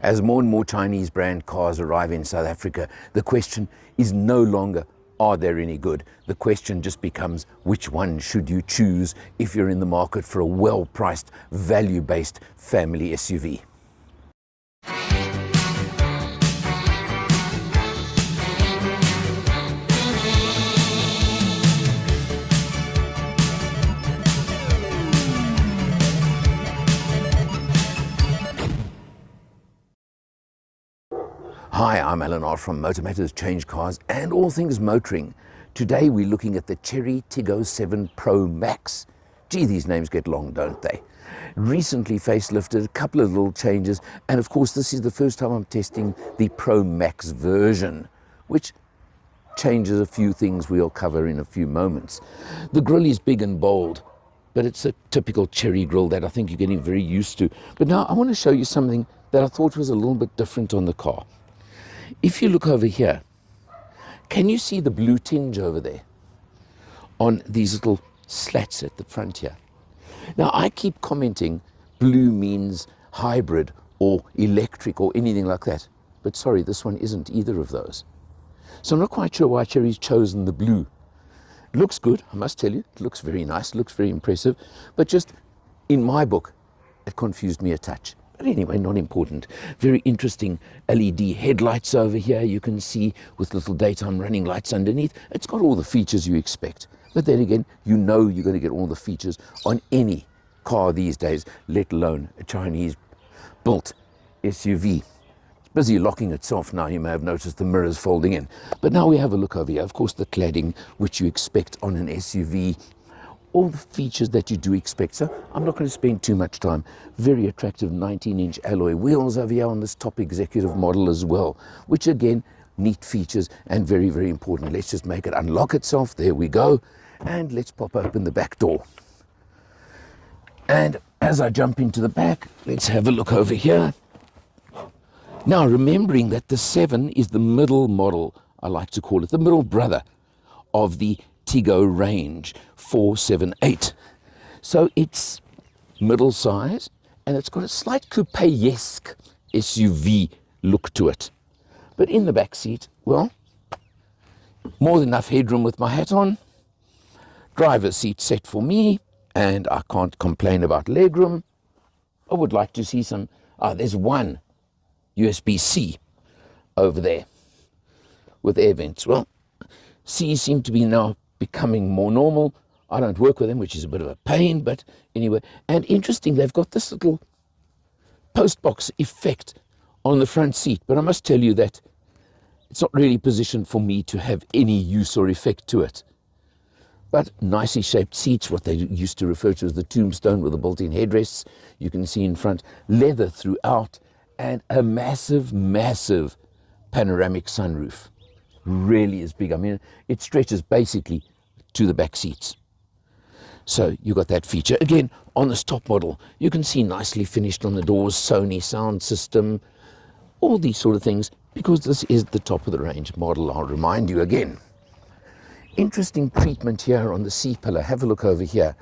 As more and more Chinese brand cars arrive in South Africa, the question is no longer, are they any good? The question just becomes, which one should you choose if you're in the market for a well-priced, value-based family SUV? Hi, I'm Alan R from MotorMatters, CHANGECARS and all things motoring. Today we're looking at the Chery Tiggo7 Pro Max. Gee, these names get long, don't they? Recently facelifted, a couple of little changes, and of course this is the first time I'm testing the Pro Max version, which changes a few things we'll cover in a few moments. The grille is big and bold, but it's a typical Chery grille that I think you're getting very used to. But now I want to show you something that I thought was a little bit different on the car. If you look over here, can you see the blue tinge over there on these little slats at the front here? Now, I keep commenting blue means hybrid or electric or anything like that. But sorry, this one isn't either of those. So I'm not quite sure why Chery's chosen the blue. It looks good, I must tell you. It looks very nice, looks very impressive. But just in my book, it confused me a touch. But anyway, not important. Very interesting LED headlights over here. You can see with little daytime running lights underneath. It's got all the features you expect. But then again, you know you're going to get all the features on any car these days, let alone a Chinese-built SUV. It's busy locking itself now. You may have noticed the mirrors folding in. But now we have a look over here. Of course, the cladding, which you expect on an SUV. All the features that you do expect. So I'm not going to spend too much time. Very attractive 19-inch alloy wheels over here on this top executive model as well, which again, neat features and very, very important. Let's just make it unlock itself. There we go. And let's pop open the back door. And as I jump into the back, let's have a look over here. Now, remembering that the 7 is the middle model, I like to call it, the middle brother of the Tiggo range 478. So it's middle size and it's got a slight coupe-esque SUV look to it. But in the back seat, well, more than enough headroom with my hat on. Driver's seat set for me, and I can't complain about legroom. I would like to see some, there's one USB-C over there with air vents. Well, C's seem to be now becoming more normal. I don't work with them, which is a bit of a pain, but anyway. And interesting, they've got this little postbox effect on the front seat, but I must tell you that it's not really positioned for me to have any use or effect to it. But nicely shaped seats, what they used to refer to as the tombstone with the built-in headrests. You can see in front, leather throughout, and a massive, massive panoramic sunroof. Really is big. I mean, it stretches basically to the back seats. So you got that feature. Again, on this top model, you can see nicely finished on the doors, Sony sound system, all these sort of things, because this is the top of the range model, I'll remind you again. Interesting treatment here on the C-pillar. Have a look over here,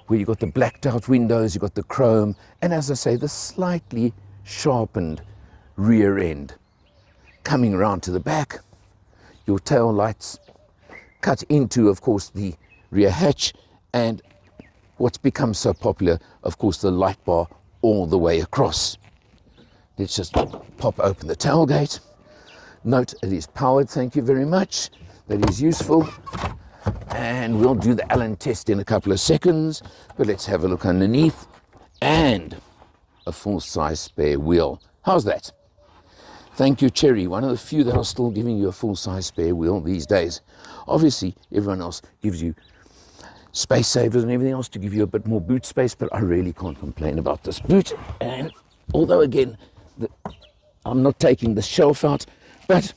where you've got the blacked out windows, you've got the chrome, and as I say, the slightly sharpened rear end. Coming around to the back, your tail lights cut into, of course, the rear hatch, and what's become so popular, of course, the light bar all the way across. Let's just pop open the tailgate. Note it is powered, thank you very much. That is useful. And we'll do the Allen test in a couple of seconds, but let's have a look underneath. And a full-size spare wheel. How's that? Thank you, Chery, one of the few that are still giving you a full-size spare wheel these days. Obviously, everyone else gives you space savers and everything else to give you a bit more boot space, but I really can't complain about this boot. And although, again, I'm not taking the shelf out, but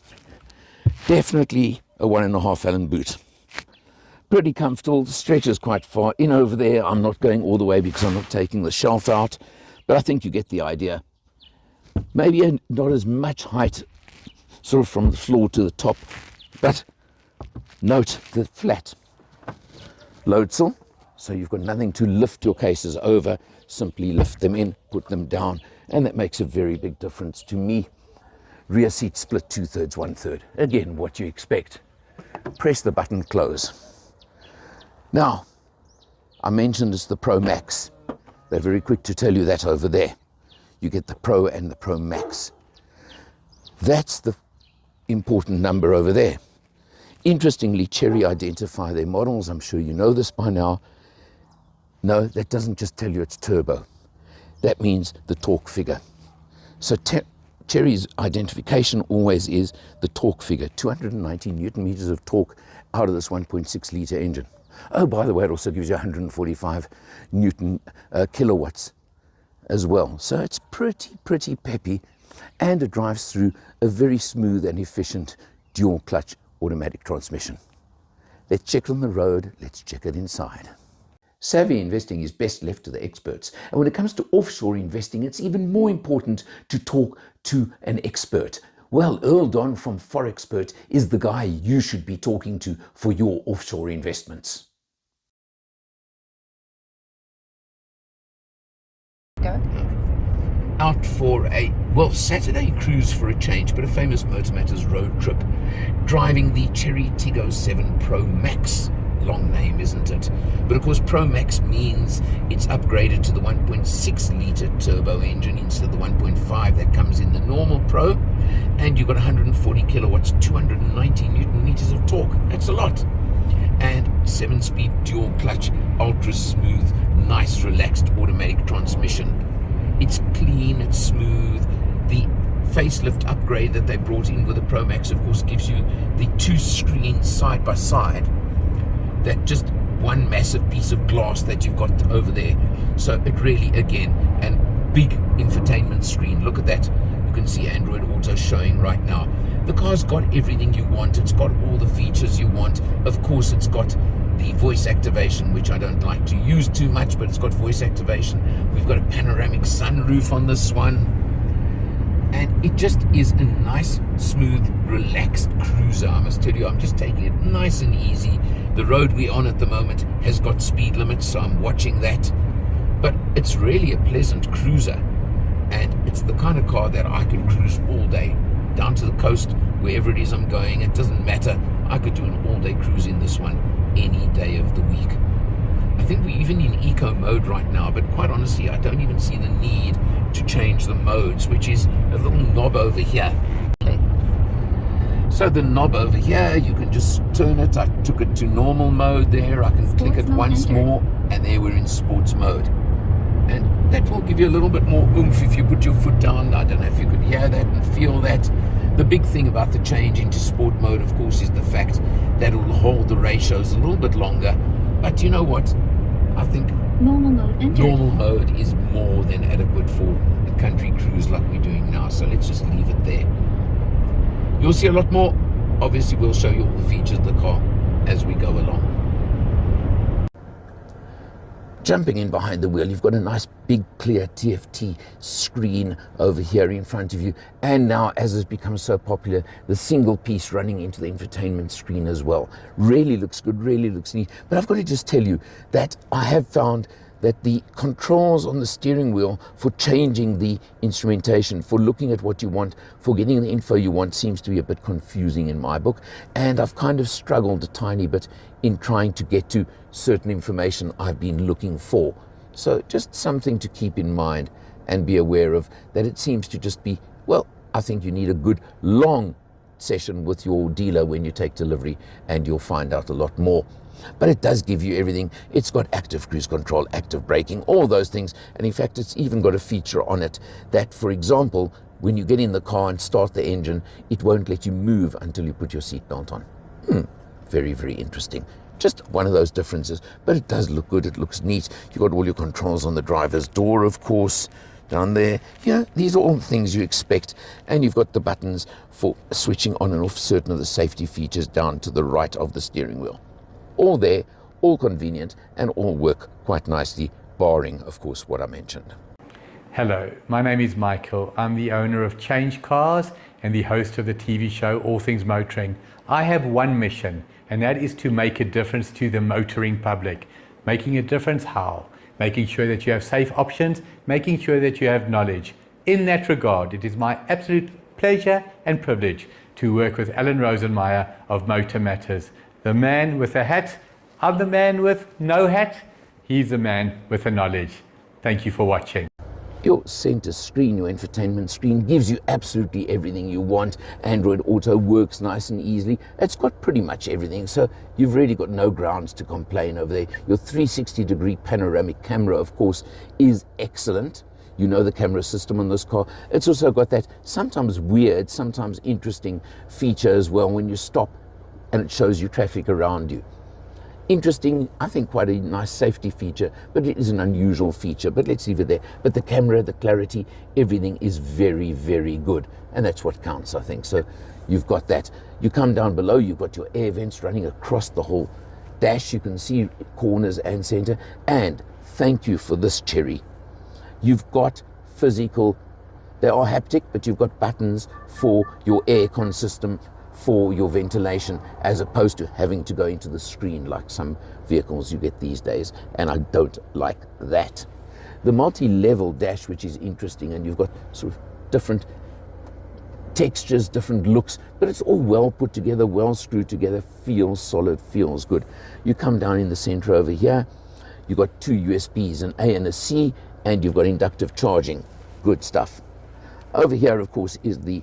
definitely a 1.5 Allen boot. Pretty comfortable, stretches quite far in over there. I'm not going all the way because I'm not taking the shelf out, but I think you get the idea. Maybe not as much height, sort of from the floor to the top, but note the flat load sill, so you've got nothing to lift your cases over. Simply lift them in, put them down, and that makes a very big difference to me. Rear seat split 2/3, 1/3. Again, what you expect. Press the button, close. Now, I mentioned it's the Pro Max. They're very quick to tell you that over there. You get the Pro and the Pro Max. That's the important number over there. Interestingly, Chery identify their models. I'm sure you know this by now. No, that doesn't just tell you it's turbo. That means the torque figure. So Chery's identification always is the torque figure, 290 Newton meters of torque out of this 1.6 litre engine. Oh, by the way, it also gives you 145 kilowatts as well. So it's pretty peppy, and it drives through a very smooth and efficient dual clutch automatic transmission. Let's check on the road, let's check it inside. Savvy investing is best left to the experts. And when it comes to offshore investing, it's even more important to talk to an expert. Well, Earl Don from Forexpert is the guy you should be talking to for your offshore investments. Go. Out for a, well, Saturday cruise for a change, but a famous MotorMatters road trip, driving the Chery Tiggo7 Pro Max. Long name, isn't it? But of course, Pro Max means it's upgraded to the 1.6 litre turbo engine instead of the 1.5 that comes in the normal Pro, and you've got 140 kilowatts, 290 Newton meters of torque. That's a lot. And 7-speed dual clutch, ultra smooth, nice relaxed automatic transmission. It's clean, it's smooth. The facelift upgrade that they brought in with the Pro Max, of course, gives you the 2 screens side by side. That just one massive piece of glass that you've got over there. So it really, again, and big infotainment screen. Look at that. You can see Android Auto showing right now. The car's got everything you want. It's got all the features you want. Of course, it's got the voice activation, which I don't like to use too much, but it's got voice activation. We've got a panoramic sunroof on this one. And it just is a nice, smooth, relaxed cruiser. I must tell you, I'm just taking it nice and easy. The road we're on at the moment has got speed limits, so I'm watching that. But it's really a pleasant cruiser. And it's the kind of car that I could cruise all day, down to the coast, wherever it is I'm going. It doesn't matter. I could do an all-day cruise in this one any day of the week. I think we're even in eco mode right now, but quite honestly, I don't even see the need to change the modes, which is a little knob over here. Okay. So the knob over here, you can just turn it. I took it to normal mode there. I can click it once more, and there we're in sports mode. And that will give you a little bit more oomph if you put your foot down. I don't know if you could hear that and feel that. The big thing about the change into sport mode, of course, is the fact that it will hold the ratios a little bit longer. But you know what? I think normal mode entered. Normal mode is more than adequate for a country cruise like we're doing now. So let's just leave it there. You'll see a lot more. Obviously, we'll show you all the features of the car as we go along. Jumping in behind the wheel, you've got a nice big clear TFT screen over here in front of you, and now, as it's become so popular, the single piece running into the infotainment screen as well. Really looks good, really looks neat. But I've got to just tell you that I have found that the controls on the steering wheel for changing the instrumentation, for looking at what you want, for getting the info you want, seems to be a bit confusing in my book. And I've kind of struggled a tiny bit in trying to get to certain information I've been looking for. So just something to keep in mind and be aware of, that it seems to just be, well, I think you need a good long session with your dealer when you take delivery, and you'll find out a lot more. But it does give you everything. It's got active cruise control, active braking, all those things. And in fact, it's even got a feature on it that, for example, when you get in the car and start the engine, it won't let you move until you put your seatbelt on. Very, very interesting. Just one of those differences, but it does look good. It looks neat. You've got all your controls on the driver's door, of course, down there. Yeah, these are all things you expect. And you've got the buttons for switching on and off certain of the safety features down to the right of the steering wheel. All there, all convenient, and all work quite nicely, barring, of course, what I mentioned. Hello, my name is Michael. I'm the owner of CHANGECARS and the host of the TV show All Things Motoring. I have one mission, and that is to make a difference to the motoring public. Making a difference how? Making sure that you have safe options, making sure that you have knowledge. In that regard, it is my absolute pleasure and privilege to work with Alan Rosenmeyer of MotorMatters, the man with a hat. I'm the man with no hat. He's the man with the knowledge. Thank you for watching. Your center screen, your infotainment screen, gives you absolutely everything you want. Android Auto works nice and easily. It's got pretty much everything, so you've really got no grounds to complain over there. Your 360-degree panoramic camera, of course, is excellent. You know the camera system on this car. It's also got that sometimes weird, sometimes interesting feature as well when you stop and it shows you traffic around you. Interesting, I think quite a nice safety feature, but it is an unusual feature, but let's leave it there. But the camera, the clarity, everything is very, very good. And that's what counts, I think. So you've got that. You come down below, you've got your air vents running across the whole dash. You can see corners and center. And thank you for this, Chery. You've got physical, they are haptic, but you've got buttons for your aircon system, for your ventilation, as opposed to having to go into the screen like some vehicles you get these days, and I don't like that. The multi-level dash, which is interesting, and you've got sort of different textures, different looks, but it's all well put together, well screwed together, feels solid, feels good. You come down in the center over here, you've got two USBs, an A and a C, and you've got inductive charging. Good stuff. Over here, of course, is the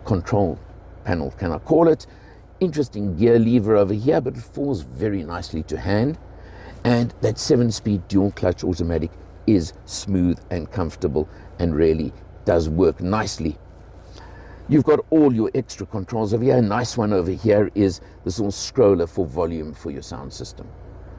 control panel, can I call it. Interesting gear lever over here, but it falls very nicely to hand. And that 7-speed dual clutch automatic is smooth and comfortable and really does work nicely. You've got all your extra controls over here. A nice one over here is this little scroller for volume for your sound system.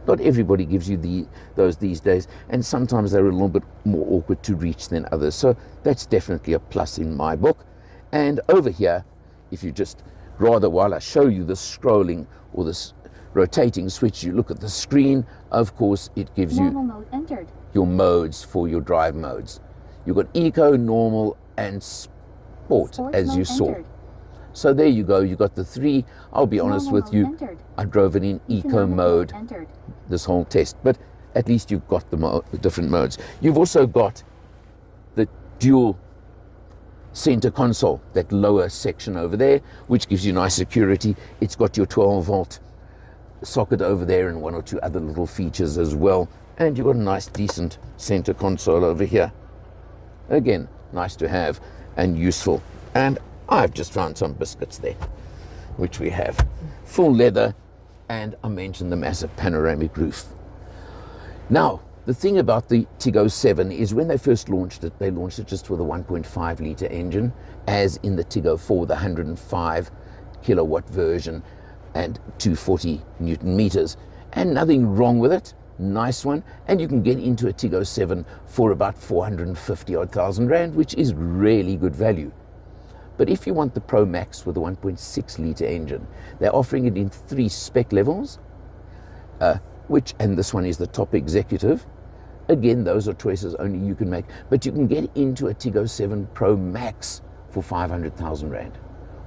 Not everybody gives you those these days, and sometimes they're a little bit more awkward to reach than others. So that's definitely a plus in my book. And over here, if you just rather, while I show you this scrolling or this rotating switch, you look at the screen, of course, it gives Normal you mode entered. your modes for your drive modes. You've got eco, normal, and sport, Sports as mode you saw. entered. So there you go, you got the three. I'll be honest Normal with mode you, entered. I drove it in eco Economic mode entered. this whole test, but at least you've got the different modes. You've also got the dual center console, that lower section over there, which gives you nice security. It's got your 12-volt socket over there and one or two other little features as well. And you've got a nice, decent center console over here. Again, nice to have and useful. And I've just found some biscuits there, which we have. Full leather, and I mentioned the massive panoramic roof. Now, the thing about the Tiggo7 is when they first launched it, they launched it just with a 1.5 litre engine, as in the Tiggo4, the 105 kilowatt version and 240 Newton meters. And nothing wrong with it, nice one. And you can get into a Tiggo7 for about 450 odd thousand rand, which is really good value. But if you want the Pro Max with a 1.6 litre engine, they're offering it in 3 spec levels, and this one is the top executive. Again, those are choices only you can make, but you can get into a Tiggo7 Pro Max for 500,000 rand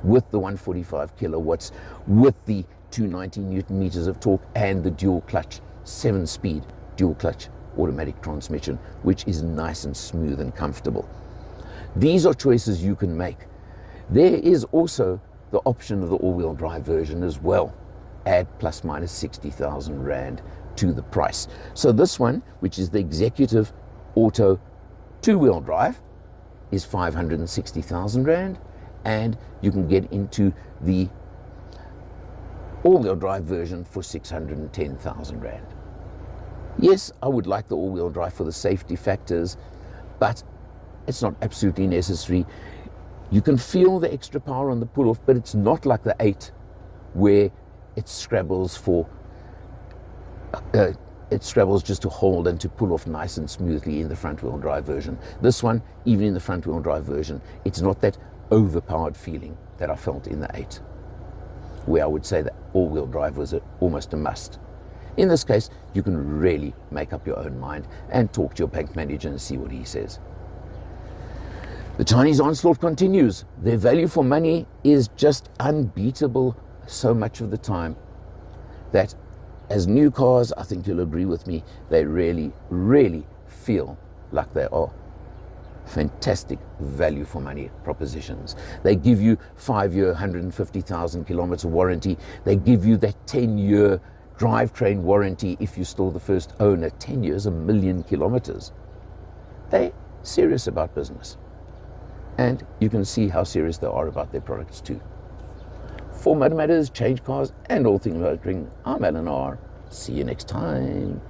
with the 145 kilowatts, with the 290 Newton meters of torque and the dual clutch, 7-speed dual clutch automatic transmission, which is nice and smooth and comfortable. These are choices you can make. There is also the option of the all-wheel drive version as well. Add plus minus 60,000 rand to the price. So this one, which is the executive auto 2-wheel drive, is 560,000 rand, and you can get into the all-wheel drive version for 610,000 rand. Yes, I would like the all-wheel drive for the safety factors, but it's not absolutely necessary. You can feel the extra power on the pull-off, but it's not like the 8 where it scrabbles just to hold and to pull off nice and smoothly in the front-wheel drive version. This one, even in the front-wheel drive version, it's not that overpowered feeling that I felt in the 8, where I would say that all-wheel drive was almost a must. In this case, you can really make up your own mind and talk to your bank manager and see what he says. The Chinese onslaught continues. Their value for money is just unbeatable so much of the time that as new cars, I think you'll agree with me, they really, really feel like they are fantastic value for money propositions. They give you 5-year, 150,000 kilometer warranty. They give you that 10-year drivetrain warranty if you're still the first owner. 10 years, 1 million kilometers. They're serious about business. And you can see how serious they are about their products too. For MotorMatters, Change Cars, and all things motoring, I'm Alan R. See you next time.